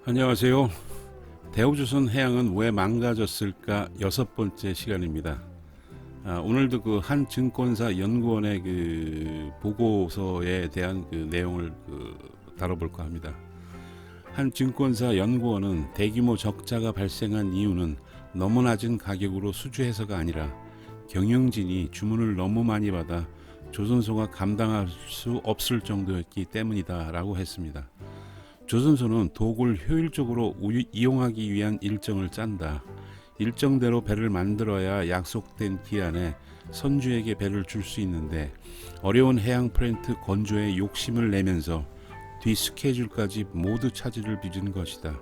안녕하세요. 대우조선 해양은 왜 망가졌을까 6번째 시간입니다. 오늘도 그 한 증권사 연구원의 그 보고서에 대한 그 내용을 다뤄볼까 합니다. 한 증권사 연구원은 대규모 적자가 발생한 이유는 너무 낮은 가격으로 수주해서가 아니라 경영진이 주문을 너무 많이 받아 조선소가 감당할 수 없을 정도였기 때문이다라고 했습니다. 조선소는 도구를 효율적으로 이용하기 위한 일정을 짠다. 일정대로 배를 만들어야 약속된 기한에 선주에게 배를 줄 수 있는데 어려운 해양 프렌트 건조에 욕심을 내면서 뒤 스케줄까지 모두 차질을 빚은 것이다.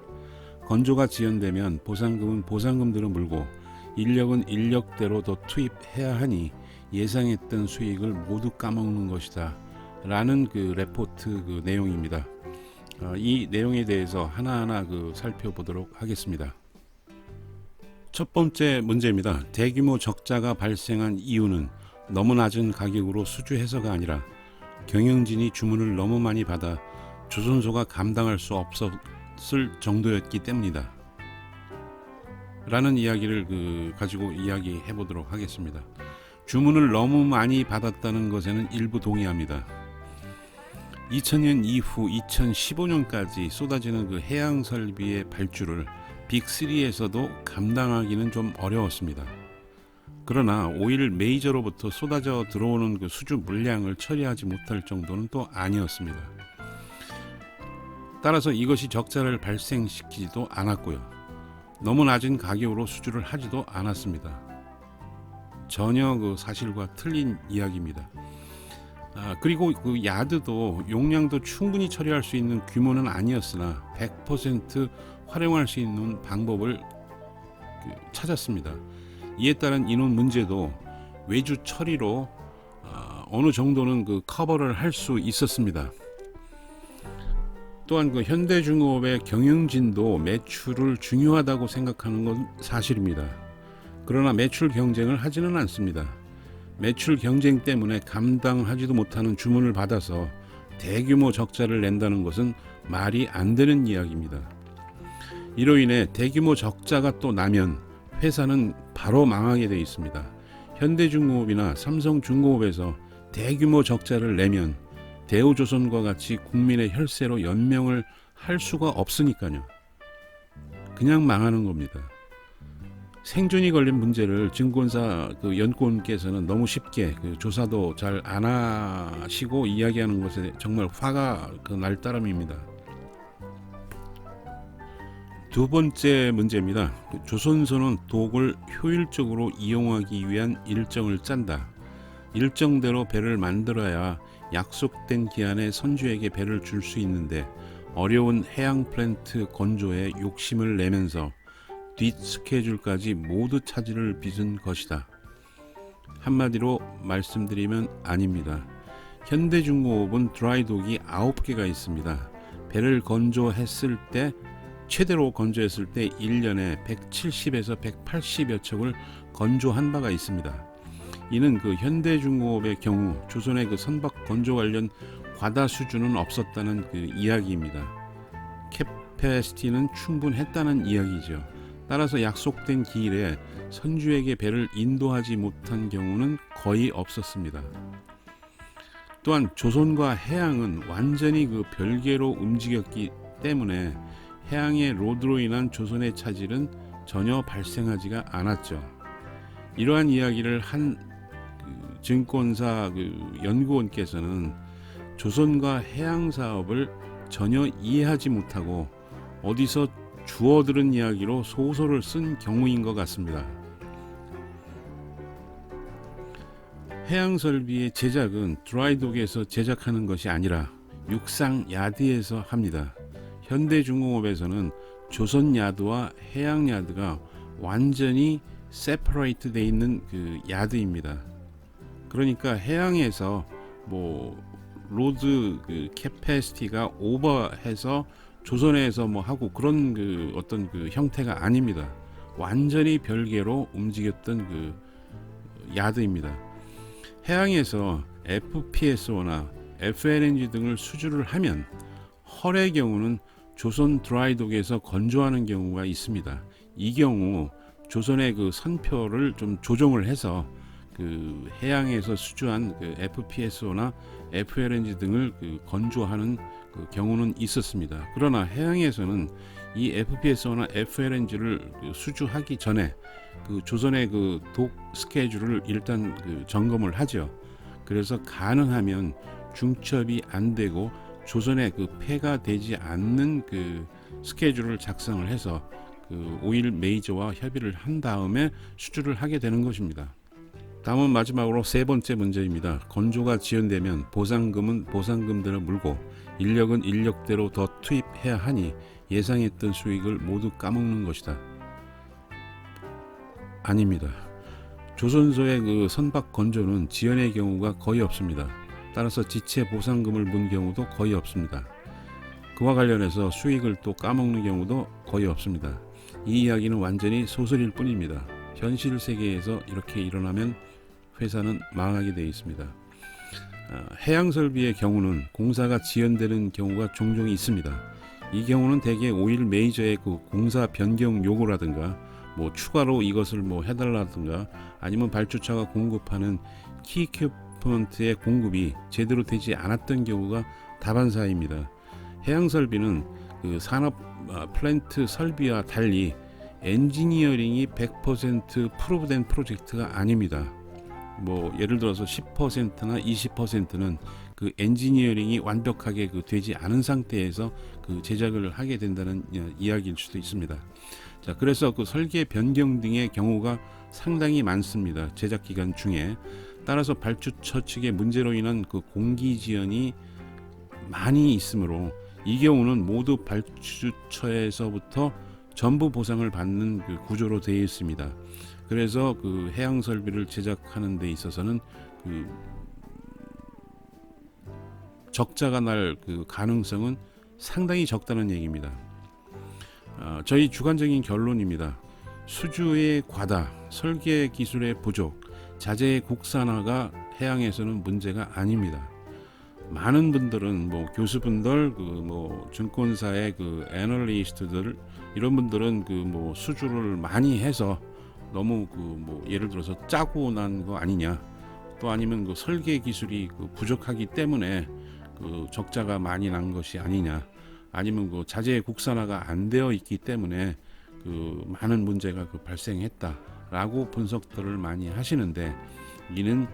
건조가 지연되면 보상금은 보상금대로 물고 인력은 인력대로 더 투입해야 하니 예상했던 수익을 모두 까먹는 것이다. 라는 그 레포트 그 내용입니다. 이 내용에 대해서 하나하나 살펴보도록 하겠습니다. 첫 번째 문제입니다. 대규모 적자가 발생한 이유는 너무 낮은 가격으로 수주해서가 아니라 경영진이 주문을 너무 많이 받아 조선소가 감당할 수 없었을 정도였기 때문이다. 라는 이야기를 가지고 이야기해 보도록 하겠습니다. 주문을 너무 많이 받았다는 것에는 일부 동의합니다. 2000년 이후 2015년까지 쏟아지는 그 해양 설비의 발주를 빅3에서도 감당하기는 좀 어려웠습니다. 그러나 오일 메이저로부터 쏟아져 들어오는 그 수주 물량을 처리하지 못할 정도는 또 아니었습니다. 따라서 이것이 적자를 발생시키지도 않았고요. 너무 낮은 가격으로 수주를 하지도 않았습니다. 전혀 그 사실과 틀린 이야기입니다. 그리고 그 야드도 용량도 충분히 처리할 수 있는 규모는 아니었으나 100% 활용할 수 있는 방법을 찾았습니다. 이에 따른 인원 문제도 외주 처리로 어느 정도는 커버를 할 수 있었습니다. 또한 현대중공업의 경영진도 매출을 중요하다고 생각하는 건 사실입니다. 그러나 매출 경쟁을 하지는 않습니다. 매출 경쟁 때문에 감당하지도 못하는 주문을 받아서 대규모 적자를 낸다는 것은 말이 안 되는 이야기입니다. 이로 인해 대규모 적자가 또 나면 회사는 바로 망하게 되어 있습니다. 현대중공업이나 삼성중공업에서 대규모 적자를 내면 대우조선과 같이 국민의 혈세로 연명을 할 수가 없으니까요. 그냥 망하는 겁니다. 생존이 걸린 문제를 증권사 연구원께서는 너무 쉽게 조사도 잘 안 하시고 이야기하는 것에 정말 화가 날 따름입니다. 두 번째 문제입니다. 조선소는 도구를 효율적으로 이용하기 위한 일정을 짠다. 일정대로 배를 만들어야 약속된 기한에 선주에게 배를 줄 수 있는데 어려운 해양 플랜트 건조에 욕심을 내면서 뒷 스케줄까지 모두 차질을 빚은 것이다. 한마디로 말씀드리면 아닙니다. 현대중공업은 드라이독이 9개가 있습니다. 배를 건조했을 때 최대로 건조했을 때 1년에 170에서 180여 척을 건조한 바가 있습니다. 이는 현대중공업의 경우 조선의 선박 건조 관련 과다 수주는 없었다는 이야기입니다. 캐패시티는 충분했다는 이야기죠. 따라서 약속된 기일에 선주에게 배를 인도하지 못한 경우는 거의 없었습니다. 또한 조선과 해양은 완전히 별개로 움직였기 때문에 해양의 로드로 인한 조선의 차질은 전혀 발생하지가 않았죠. 이러한 이야기를 한 증권사 연구원께서는 조선과 해양 사업을 전혀 이해하지 못하고 어디서 주워들은 이야기로 소설을 쓴 경우인 것 같습니다. 해양 설비의 제작은 드라이독에서 제작하는 것이 아니라 육상 야드에서 합니다. 현대중공업에서는 조선 야드와 해양 야드가 완전히 세퍼레이트 되어 있는 야드입니다. 그러니까 해양에서 로드 캐패시티가 오버해서 조선에서 하고 그런 어떤 형태가 아닙니다. 완전히 별개로 움직였던 야드입니다. 해양에서 FPSO나 FLNG 등을 수주를 하면 헐의 경우는 조선 드라이독에서 건조하는 경우가 있습니다. 이 경우 조선의 그 선표를 좀 조정을 해서 그 해양에서 수주한 그 FPSO나 FLNG 등을 그 건조하는 그 경우는 있었습니다. 그러나 해양에서는 이 FPSO나 FLNG를 수주하기 전에 그 조선의 그 독 스케줄을 일단 그 점검을 하죠. 그래서 가능하면 중첩이 안 되고 조선에 그 폐가 되지 않는 그 스케줄을 작성을 해서 그 오일 메이저와 협의를 한 다음에 수주를 하게 되는 것입니다. 다음은 마지막으로 세 번째 문제입니다. 건조가 지연되면 보상금은 보상금대로 물고 인력은 인력대로 더 투입해야 하니 예상했던 수익을 모두 까먹는 것이다. 아닙니다. 조선소의 그 선박 건조는 지연의 경우가 거의 없습니다. 따라서 지체 보상금을 문 경우도 거의 없습니다. 그와 관련해서 수익을 또 까먹는 경우도 거의 없습니다. 이 이야기는 완전히 소설일 뿐입니다. 현실 세계에서 이렇게 일어나면 회사는 망하게 되어 있습니다. 해양설비의 경우는 공사가 지연되는 경우가 종종 있습니다. 이 경우는 대개 오일 메이저의 그 공사 변경 요구라든가 뭐 추가로 이것을 뭐 해달라든가 아니면 발주처가 공급하는 키 이퀴프먼트의 공급이 제대로 되지 않았던 경우가 다반사입니다. 해양설비는 그 산업 플랜트 설비와 달리 엔지니어링이 100% 프로브된 프로젝트가 아닙니다. 뭐 예를 들어서 10%나 20%는 그 엔지니어링이 완벽하게 그 되지 않은 상태에서 그 제작을 하게 된다는 이야기일 수도 있습니다. 자, 그래서 그 설계 변경 등의 경우가 상당히 많습니다. 제작 기간 중에. 따라서 발주처 측의 문제로 인한 그 공기 지연이 많이 있으므로 이 경우는 모두 발주처에서부터 전부 보상을 받는 그 구조로 되어 있습니다. 그래서 그 해양 설비를 제작하는 데 있어서는 그 적자가 날 그 가능성은 상당히 적다는 얘기입니다. 저희 주관적인 결론입니다. 수주의 과다, 설계 기술의 부족, 자재의 국산화가 해양에서는 문제가 아닙니다. 많은 분들은 뭐 교수분들, 그 뭐 증권사의 그 애널리스트들 이런 분들은 그 뭐 수주를 많이 해서 너무 그 뭐 예를 들어서 짜고 난 거 아니냐, 또 아니면 그 설계 기술이 그 부족하기 때문에 그 적자가 많이 난 것이 아니냐, 아니면 그 자재 국산화가 안 되어 있기 때문에 그 많은 문제가 그 발생했다라고 분석들을 많이 하시는데 이는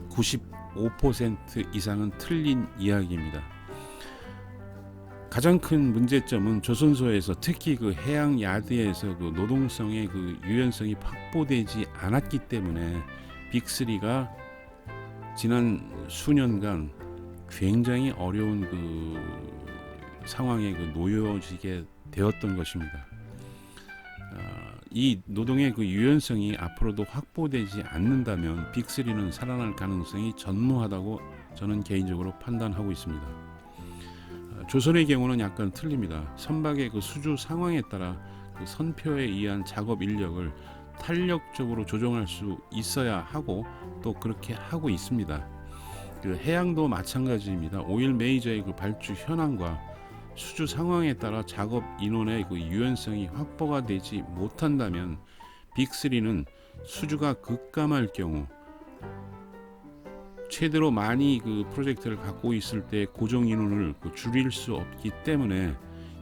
95% 이상은 틀린 이야기입니다. 가장 큰 문제점은 조선소에서 특히 그 해양 야드에서 그 노동성의 그 유연성이 확보되지 않았기 때문에 빅3가 지난 수년간 굉장히 어려운 그 상황에 그 놓여지게 되었던 것입니다. 이 노동의 그 유연성이 앞으로도 확보되지 않는다면 빅3는 살아날 가능성이 전무하다고 저는 개인적으로 판단하고 있습니다. 조선의 경우는 약간 틀립니다. 선박의 그 수주 상황에 따라 그 선표에 의한 작업 인력을 탄력적으로 조정할 수 있어야 하고 또 그렇게 하고 있습니다. 그 해양도 마찬가지입니다. 오일 메이저의 그 발주 현황과 수주 상황에 따라 작업 인원의 그 유연성이 확보가 되지 못한다면 빅3는 수주가 급감할 경우 최대로 많이 그 프로젝트를 갖고 있을 때 고정 인원을 그 줄일 수 없기 때문에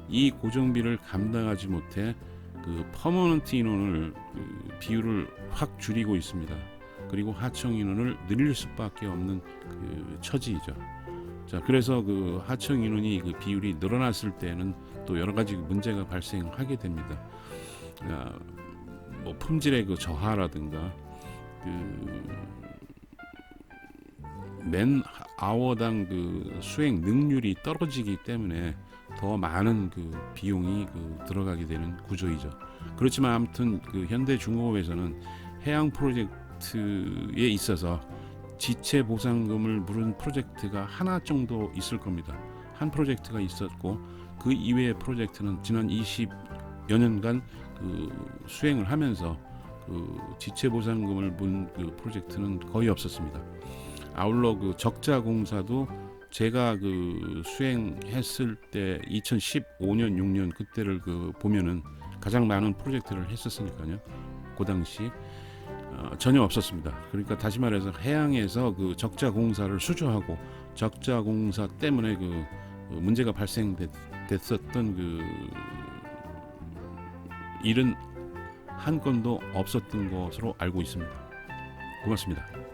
이 고정비를 감당하지 못해 그 퍼머넌트 인원을 그 비율을 확 줄이고 있습니다. 그리고 하청 인원을 늘릴 수밖에 없는 그 처지이죠. 자, 그래서 그 하청 인원이 그 비율이 늘어났을 때는 또 여러 가지 문제가 발생하게 됩니다. 뭐 품질의 그 저하라든가 맨 아워당 그 수행 능률이 떨어지기 때문에 더 많은 그 비용이 그 들어가게 되는 구조이죠. 그렇지만 아무튼 그 현대중공업에서는 해양 프로젝트에 있어서 지체 보상금을 물은 프로젝트가 하나 정도 있을 겁니다. 한 프로젝트가 있었고 그 이외의 프로젝트는 지난 20여 년간 그 수행을 하면서 그 지체 보상금을 문 그 프로젝트는 거의 없었습니다. 아울러 그 적자 공사도 제가 그 수행했을 때 2015년 6년 그때를 그 보면은 가장 많은 프로젝트를 했었으니까요. 그 당시 전혀 없었습니다. 그러니까 다시 말해서 해양에서 그 적자 공사를 수주하고 적자 공사 때문에 그 문제가 발생됐었던 그 일은 한 건도 없었던 것으로 알고 있습니다. 고맙습니다.